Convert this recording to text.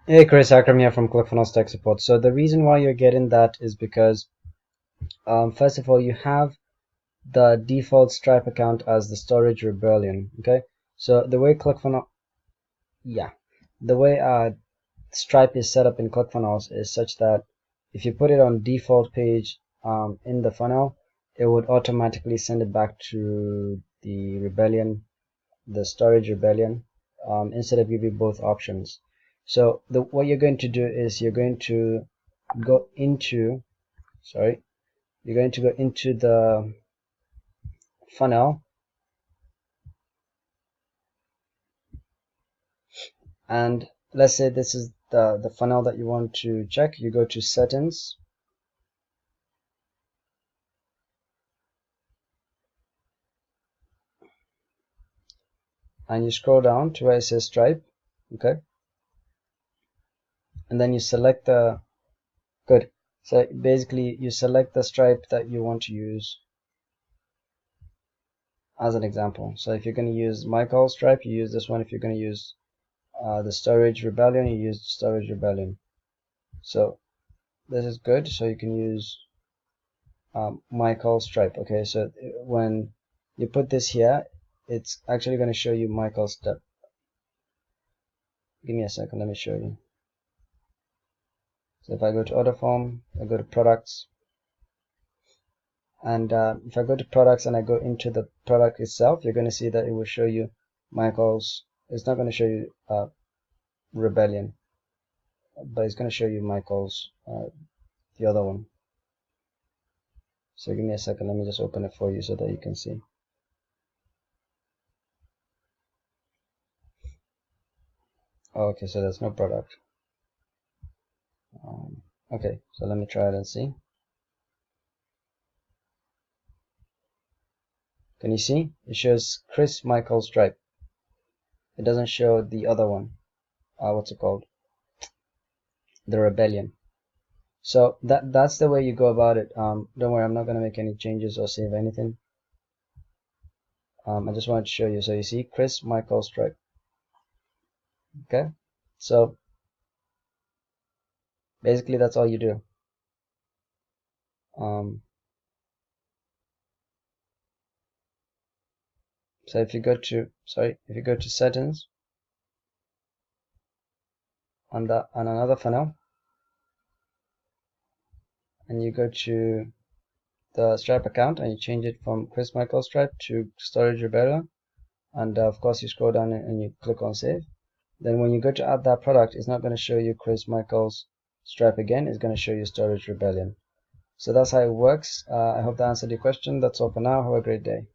Hey Chris, Akram here from ClickFunnels Tech Support. So the reason why you're getting that is because first of all, you have the default Stripe account as the Storage Rebellion. Okay, so the way ClickFunnels, yeah, the way Stripe is set up in ClickFunnels is such that if you put it on default page in the funnel, it would automatically send it back to the Rebellion, the Storage Rebellion, instead of giving both options. So what you're going to do is you're going to go into, sorry, you're going to go into the funnel, and let's say this is the funnel that you want to check. You go to settings, and you scroll down to where it says Stripe. Okay, and then you select the good. So basically you select the Stripe that you want to use as an example. So if you're going to use Michael Stripe, you use this one. If you're going to use the Storage Rebellion, you use Storage Rebellion. So this is good. So you can use Michael Stripe. Okay, so when you put this here, it's actually going to show you Michael's step. Give me a second, let me show you. So if I go to order form, I go to products, and if I go to products and I go into the product itself, you're going to see that it will show you Michael's. It's not going to show you Rebellion, but it's going to show you Michael's, the other one. So give me a second, let me just open it for you so that you can see. Okay, so there's no product. Okay, so let me try it and see. Can you see? It shows Chris Michael Stripe. It doesn't show the other one. What's it called? The Rebellion. So that's the way you go about it. Don't worry, I'm not gonna make any changes or save anything. I just wanted to show you. So you see Chris Michael Stripe. Okay. So basically that's all you do. Um, so if you go to settings on another funnel, and you go to the Stripe account and you change it from Chris Michael Stripe to Storage Rebellion, and of course you scroll down and you click on save. Then when you go to add that product, it's not going to show you Chris Michael's Stripe again. It's going to show you Storage Rebellion. So that's how it works. I hope that answered your question. That's all for now. Have a great day.